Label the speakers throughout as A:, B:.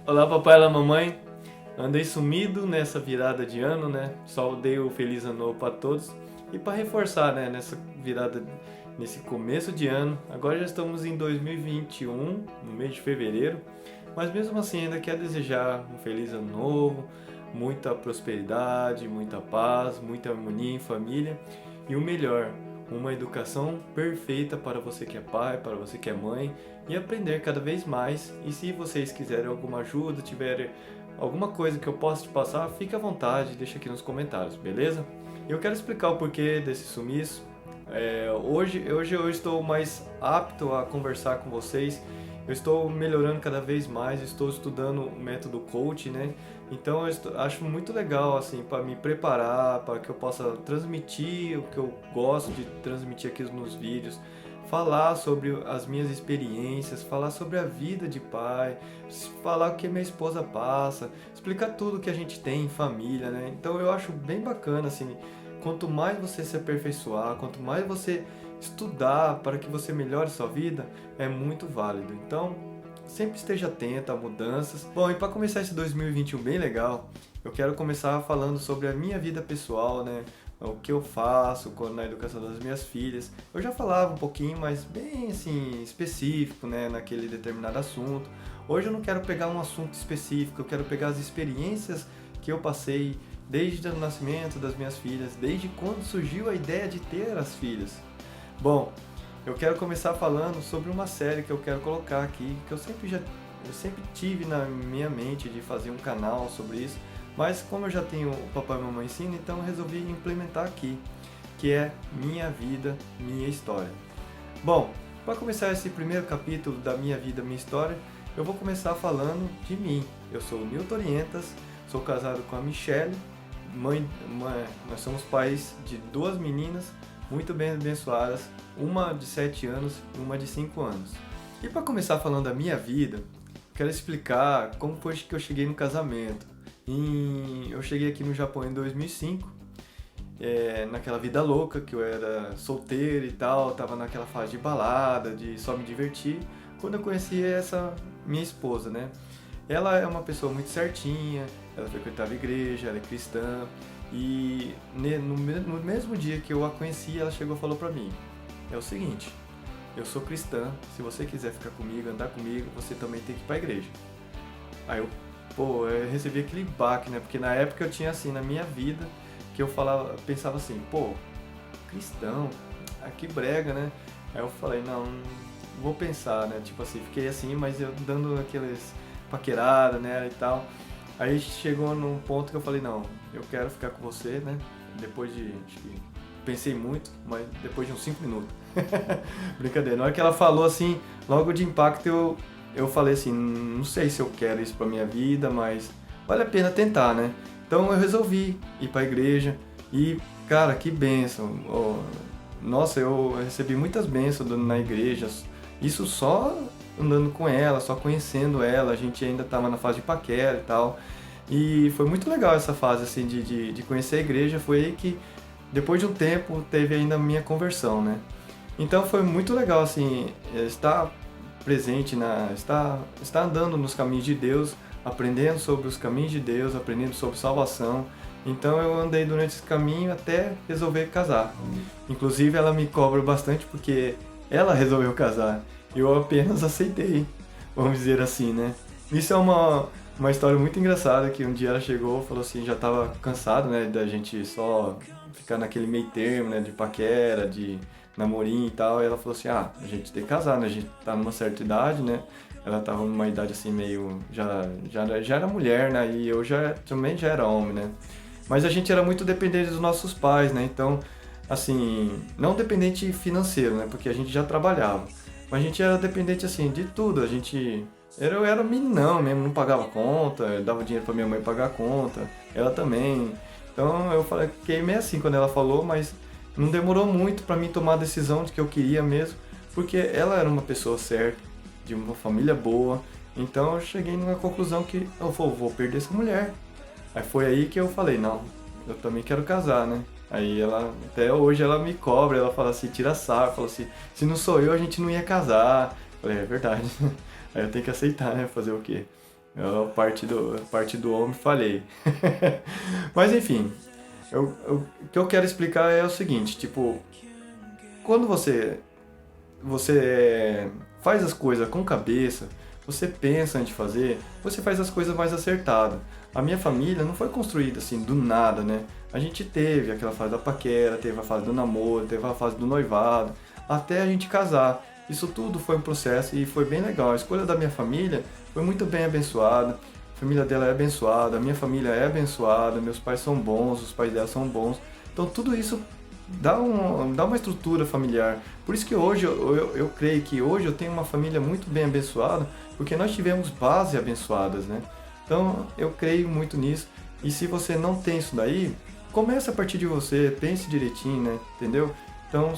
A: Olá papai, olá mamãe. Andei sumido nessa virada de ano, né? Só dei o feliz ano novo para todos. E para reforçar, né, nessa virada, nesse começo de ano, agora já estamos em 2021, no mês de fevereiro, mas mesmo assim ainda quero desejar um feliz ano novo, muita prosperidade, muita paz, muita harmonia em família e o melhor, uma educação perfeita para você que é pai, para você que é mãe e aprender cada vez mais. E se vocês quiserem alguma ajuda, tiverem alguma coisa que eu possa te passar, fique à vontade, deixa aqui nos comentários, beleza? Eu quero explicar o porquê desse sumiço. Hoje eu estou mais apto a conversar com vocês. Eu estou melhorando cada vez mais, estou estudando o método coach, né? Então acho muito legal assim para me preparar, para que eu possa transmitir o que eu gosto de transmitir aqui nos vídeos, falar sobre as minhas experiências, falar sobre a vida de pai, falar o que minha esposa passa, explicar tudo que a gente tem em família, né? Então eu acho bem bacana assim, quanto mais você se aperfeiçoar, quanto mais você estudar para que você melhore sua vida, é muito válido. Então, sempre esteja atento a mudanças. Bom, e para começar esse 2021 bem legal, eu quero começar falando sobre a minha vida pessoal, né? O que eu faço na educação das minhas filhas. Eu já falava um pouquinho, mas bem assim, específico, né, naquele determinado assunto. Hoje eu não quero pegar um assunto específico, eu quero pegar as experiências que eu passei desde o nascimento das minhas filhas, desde quando surgiu a ideia de ter as filhas. Bom, eu quero começar falando sobre uma série que eu quero colocar aqui, que eu sempre tive na minha mente de fazer um canal sobre isso, mas como eu já tenho o Papai e Mamãe Ensina, então eu resolvi implementar aqui, que é Minha Vida, Minha História. Bom, para começar esse primeiro capítulo da Minha Vida, Minha História, eu vou começar falando de mim. Eu sou o Nilton Orientas, sou casado com a Michelle, nós somos pais de duas meninas, muito bem abençoadas, uma de 7 anos e uma de 5 anos. E para começar falando da minha vida, quero explicar como foi que eu cheguei no casamento. Eu cheguei aqui no Japão em 2005, naquela vida louca, que eu era solteiro e tal, tava naquela fase de balada, de só me divertir, quando eu conheci essa minha esposa, né? Ela é uma pessoa muito certinha, ela frequentava a igreja, ela é cristã, e no mesmo dia que eu a conheci, ela chegou e falou pra mim: é o seguinte, eu sou cristã, se você quiser ficar comigo, andar comigo, você também tem que ir pra igreja. Aí eu recebi aquele baque, né? Porque na época eu tinha assim, na minha vida, que eu pensava assim, cristão, que brega, né? Aí eu falei, não vou pensar, né? Tipo assim, fiquei assim, mas eu dando aqueles paquerada, né, e tal. Aí chegou num ponto que eu falei, não, eu quero ficar com você, né? Depois acho que pensei muito, mas depois de uns 5 minutos. Brincadeira. Na hora que ela falou assim, logo de impacto eu falei assim, não sei se eu quero isso pra minha vida, mas vale a pena tentar, né? Então eu resolvi ir pra igreja e, cara, que bênção. Nossa, eu recebi muitas bênçãos na igreja. Isso só andando com ela, só conhecendo ela, a gente ainda estava na fase de paquera e tal. E foi muito legal essa fase assim de conhecer a igreja, foi aí que depois de um tempo teve ainda a minha conversão, né? Então foi muito legal assim, estar presente, estar andando nos caminhos de Deus, aprendendo sobre os caminhos de Deus, aprendendo sobre salvação. Então eu andei durante esse caminho até resolver casar. Inclusive ela me cobra bastante porque ela resolveu casar. Eu apenas aceitei, vamos dizer assim, né? Isso é uma história muito engraçada, que um dia ela chegou e falou assim, já estava cansado, né, da gente só ficar naquele meio termo, né, de paquera, de namorinho e tal, e ela falou assim, a gente tem que casar, né, a gente tá numa certa idade, né, ela tava numa idade assim meio, já era mulher, né, e eu também já era homem, né, mas a gente era muito dependente dos nossos pais, né, então, assim, não dependente financeiro, né, porque a gente já trabalhava. Mas a gente era dependente, assim, de tudo. Eu era meninão mesmo, não pagava conta, eu dava dinheiro pra minha mãe pagar a conta, ela também. Então eu fiquei meio assim quando ela falou, mas não demorou muito pra mim tomar a decisão de que eu queria mesmo, porque ela era uma pessoa certa, de uma família boa. Então eu cheguei numa conclusão que eu vou perder essa mulher. Aí foi aí que eu falei, não, eu também quero casar, né? Aí até hoje ela me cobra, ela fala assim, tira sarro, fala assim, se não sou eu a gente não ia casar. Eu falei, é verdade. Aí eu tenho que aceitar, né? Fazer o quê? Eu, a parte do homem, falhei. Mas enfim, o que eu quero explicar é o seguinte, tipo, quando você faz as coisas com cabeça, você pensa antes de fazer, você faz as coisas mais acertadas. A minha família não foi construída assim do nada, né? A gente teve aquela fase da paquera, teve a fase do namoro, teve a fase do noivado, até a gente casar. Isso tudo foi um processo e foi bem legal. A escolha da minha família foi muito bem abençoada. A família dela é abençoada, a minha família é abençoada, meus pais são bons, os pais dela são bons. Então tudo isso dá uma estrutura familiar. Por isso que hoje eu creio que hoje eu tenho uma família muito bem abençoada, porque nós tivemos bases abençoadas, né? Então eu creio muito nisso. E se você não tem isso daí, comece a partir de você, pense direitinho, né? Entendeu? Então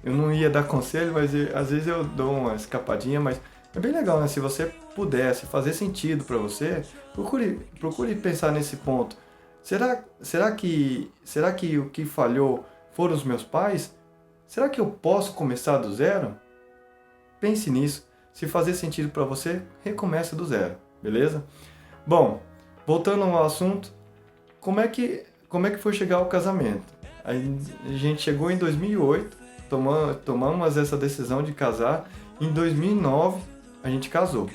A: eu não ia dar conselho, mas às vezes eu dou uma escapadinha, mas é bem legal, né? Se você pudesse fazer sentido para você, procure pensar nesse ponto. Será que o que falhou foram os meus pais? Será que eu posso começar do zero? Pense nisso. Se fazer sentido para você, recomece do zero, beleza? Bom, voltando ao assunto, como é que foi chegar ao casamento? Aí a gente chegou em 2008, tomamos essa decisão de casar. Em 2009, a gente casou.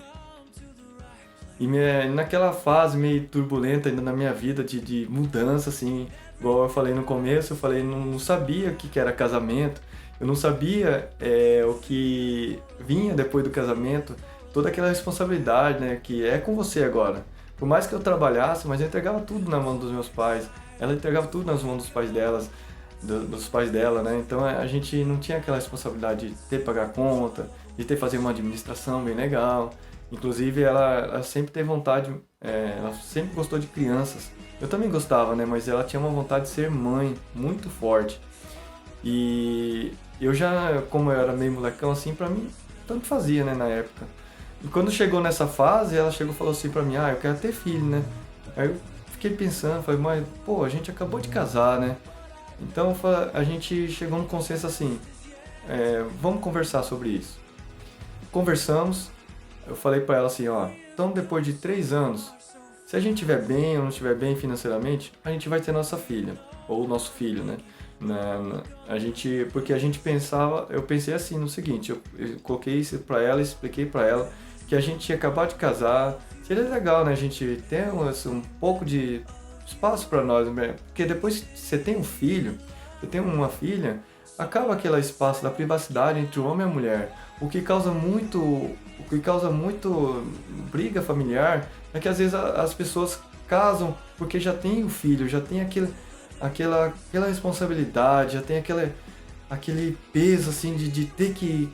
A: E naquela fase meio turbulenta ainda na minha vida de mudança, assim, igual eu falei no começo, eu falei, não sabia o que era casamento, eu não sabia o que vinha depois do casamento, toda aquela responsabilidade, né, que é com você agora. Por mais que eu trabalhasse, mas eu entregava tudo na mão dos meus pais, ela entregava tudo nas mãos dos pais delas, dos pais dela, né, então a gente não tinha aquela responsabilidade de ter que pagar conta, de ter que fazer uma administração bem legal. Inclusive, ela sempre teve vontade, ela sempre gostou de crianças. Eu também gostava, né? Mas ela tinha uma vontade de ser mãe muito forte. E eu já, como eu era meio molecão assim, pra mim, tanto fazia, né, na época. E quando chegou nessa fase, ela chegou e falou assim pra mim, eu quero ter filho, né? Aí eu fiquei pensando, falei, mas, pô, a gente acabou de casar, né? Então a gente chegou num consenso assim, vamos conversar sobre isso. Conversamos. Eu falei pra ela assim, então depois de 3 anos, se a gente estiver bem ou não estiver bem financeiramente, a gente vai ter nossa filha, ou nosso filho, né? Porque a gente pensava, eu pensei assim no seguinte, eu coloquei isso pra ela, expliquei pra ela que a gente ia acabar de casar, seria legal, né? A gente ter um pouco de espaço pra nós, né? Porque depois que você tem um filho, você tem uma filha, acaba aquele espaço da privacidade entre o homem e a mulher. O que causa muito briga familiar é que às vezes as pessoas casam porque já tem o filho, já tem aquela responsabilidade, já tem aquele peso assim de ter que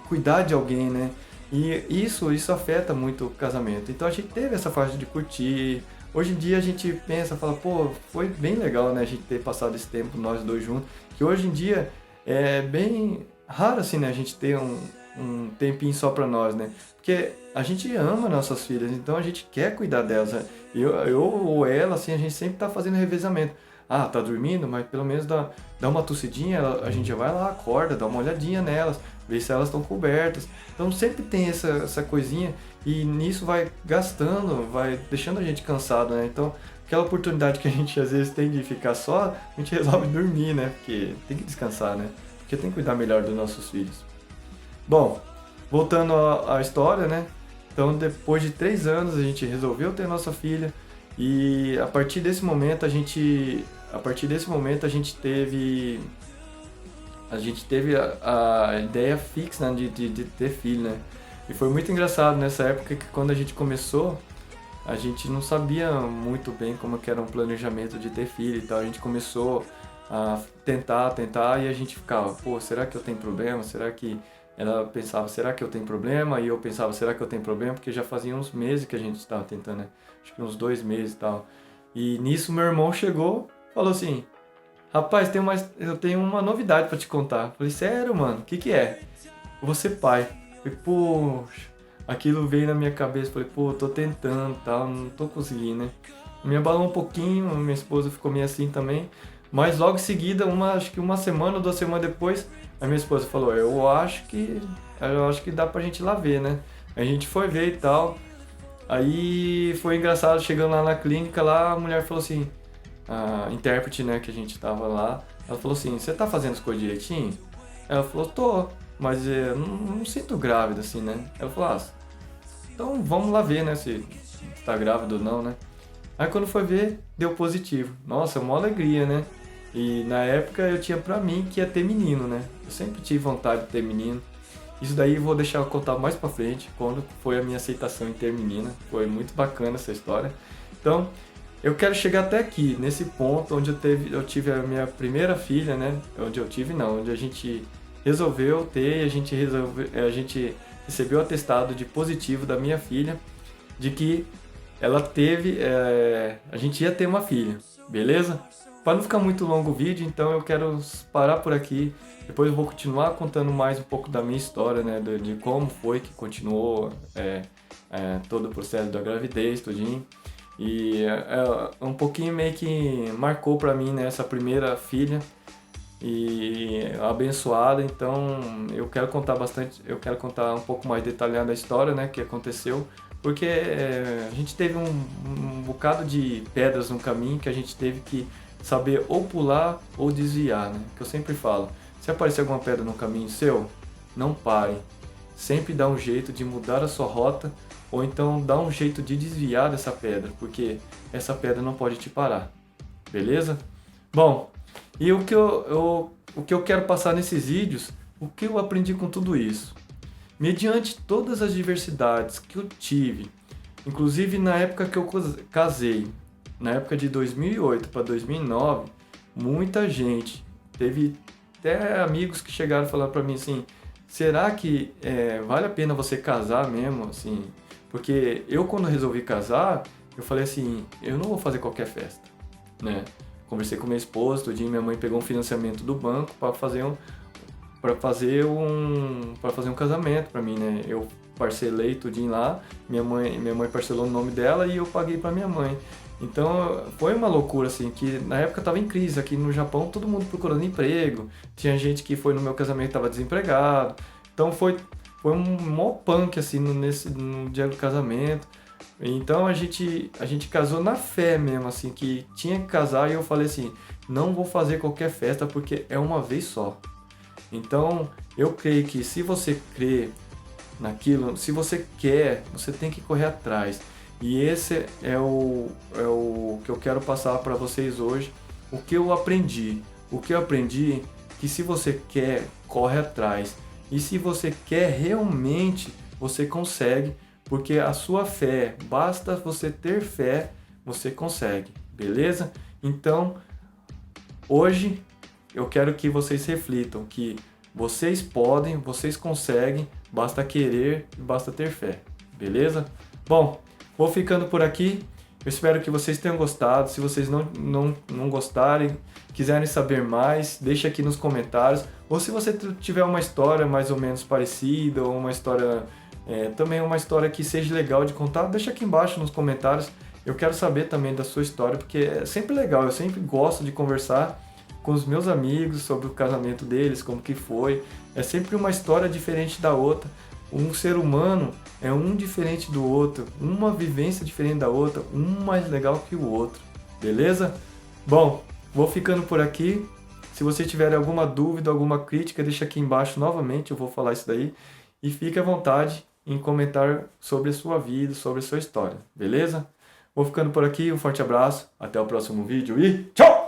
A: cuidar de alguém, né? E isso afeta muito o casamento. Então a gente teve essa fase de curtir. Hoje em dia a gente pensa, fala, pô, foi bem legal, né, a gente ter passado esse tempo nós dois juntos. Que hoje em dia é bem raro assim, né, a gente ter um tempinho só pra nós, né? Porque a gente ama nossas filhas, então a gente quer cuidar delas, né? Eu ou ela, assim, a gente sempre tá fazendo revezamento. Tá dormindo, mas pelo menos dá uma tossidinha, a gente já vai lá, acorda, dá uma olhadinha nelas, vê se elas estão cobertas. Então sempre tem essa coisinha e nisso vai gastando, vai deixando a gente cansado, né? Então aquela oportunidade que a gente às vezes tem de ficar só, a gente resolve dormir, né? Porque tem que descansar, né? Porque tem que cuidar melhor dos nossos filhos. Bom, voltando à história, né? Então, depois de 3 anos, a gente resolveu ter nossa filha e a partir desse momento a gente teve a ideia fixa, né, de ter filho, né? E foi muito engraçado nessa época que quando a gente começou, a gente não sabia muito bem como que era um planejamento de ter filho e tal. A gente começou a tentar e a gente ficava, pô, será que eu tenho problema? Ela pensava, será que eu tenho problema? E eu pensava, será que eu tenho problema? Porque já fazia uns meses que a gente estava tentando, né? Acho que uns 2 meses e tal. E nisso meu irmão chegou, falou assim, rapaz, eu tenho uma novidade pra te contar. Falei, sério, mano? O que é? Eu vou ser pai. Falei, poxa, aquilo veio na minha cabeça. Falei, pô, tô tentando, tal, não tô conseguindo, né? Me abalou um pouquinho, minha esposa ficou meio assim também. Mas logo em seguida, acho que uma semana ou 2 semanas depois, a minha esposa falou, eu acho que dá pra gente ir lá ver, né? A gente foi ver e tal. Aí foi engraçado, chegando lá na clínica, lá a mulher falou assim, a intérprete, né, que a gente tava lá, ela falou assim, você tá fazendo as coisas direitinho? Ela falou, tô, mas não sinto grávida assim, né? Ela falou, então vamos lá ver, né, se tá grávida ou não, né? Aí quando foi ver, deu positivo. Nossa, uma alegria, né? E na época eu tinha pra mim que ia ter menino, né? Eu sempre tive vontade de ter menino. Isso daí eu vou deixar eu contar mais pra frente, quando foi a minha aceitação em ter menina. Foi muito bacana essa história. Então, eu quero chegar até aqui, nesse ponto onde eu tive a minha primeira filha, né? Onde eu tive, não, onde a gente resolveu ter, a gente recebeu o atestado de positivo da minha filha, de que ela teve, a gente ia ter uma filha, beleza? Para não ficar muito longo o vídeo, então eu quero parar por aqui. Depois eu vou continuar contando mais um pouco da minha história, né? De como foi que continuou todo o processo da gravidez, tudinho. E um pouquinho meio que marcou para mim, né, essa primeira filha e abençoada. Então eu quero contar bastante, eu quero contar um pouco mais detalhado a história, né, que aconteceu, porque a gente teve um bocado de pedras no caminho que a gente teve que saber ou pular ou desviar, né? Que eu sempre falo, se aparecer alguma pedra no caminho seu, não pare, sempre dá um jeito de mudar a sua rota ou então dá um jeito de desviar dessa pedra, porque essa pedra não pode te parar, beleza? Bom, e o que eu quero passar nesses vídeos, o que eu aprendi com tudo isso? Mediante todas as diversidades que eu tive, inclusive na época que eu casei, na época de 2008 para 2009, muita gente, teve até amigos que chegaram a falar para mim assim, será que vale a pena você casar mesmo, assim? Porque eu quando resolvi casar, eu falei assim, eu não vou fazer qualquer festa, né? Conversei com minha esposa, tudinho, minha mãe pegou um financiamento do banco para fazer um casamento para mim, né? Eu parcelei tudinho lá, minha mãe parcelou o nome dela e eu paguei para minha mãe. Então foi uma loucura assim, que na época estava em crise aqui no Japão, todo mundo procurando emprego, tinha gente que foi no meu casamento estava desempregado. Então foi um mó punk assim no dia do casamento. Então a gente casou na fé mesmo, assim, que tinha que casar e eu falei assim, não vou fazer qualquer festa porque é uma vez só. Então eu creio que se você crê naquilo, se você quer, você tem que correr atrás. E esse é o que eu quero passar para vocês hoje, o que eu aprendi. O que eu aprendi que se você quer, corre atrás. E se você quer realmente, você consegue, porque a sua fé, basta você ter fé, você consegue, beleza? Então, hoje eu quero que vocês reflitam que vocês podem, vocês conseguem, basta querer e basta ter fé, beleza? Bom, vou ficando por aqui. Eu espero que vocês tenham gostado. Se vocês não gostarem, quiserem saber mais, deixa aqui nos comentários. Ou se você tiver uma história mais ou menos parecida, ou uma história, também uma história que seja legal de contar, deixa aqui embaixo nos comentários. Eu quero saber também da sua história, porque é sempre legal, eu sempre gosto de conversar com os meus amigos sobre o casamento deles, como que foi. É sempre uma história diferente da outra. Um ser humano é um diferente do outro, uma vivência diferente da outra, um mais legal que o outro, beleza? Bom, vou ficando por aqui. Se você tiver alguma dúvida, alguma crítica, deixa aqui embaixo novamente, eu vou falar isso daí. E fique à vontade em comentar sobre a sua vida, sobre a sua história, beleza? Vou ficando por aqui, um forte abraço, até o próximo vídeo e tchau!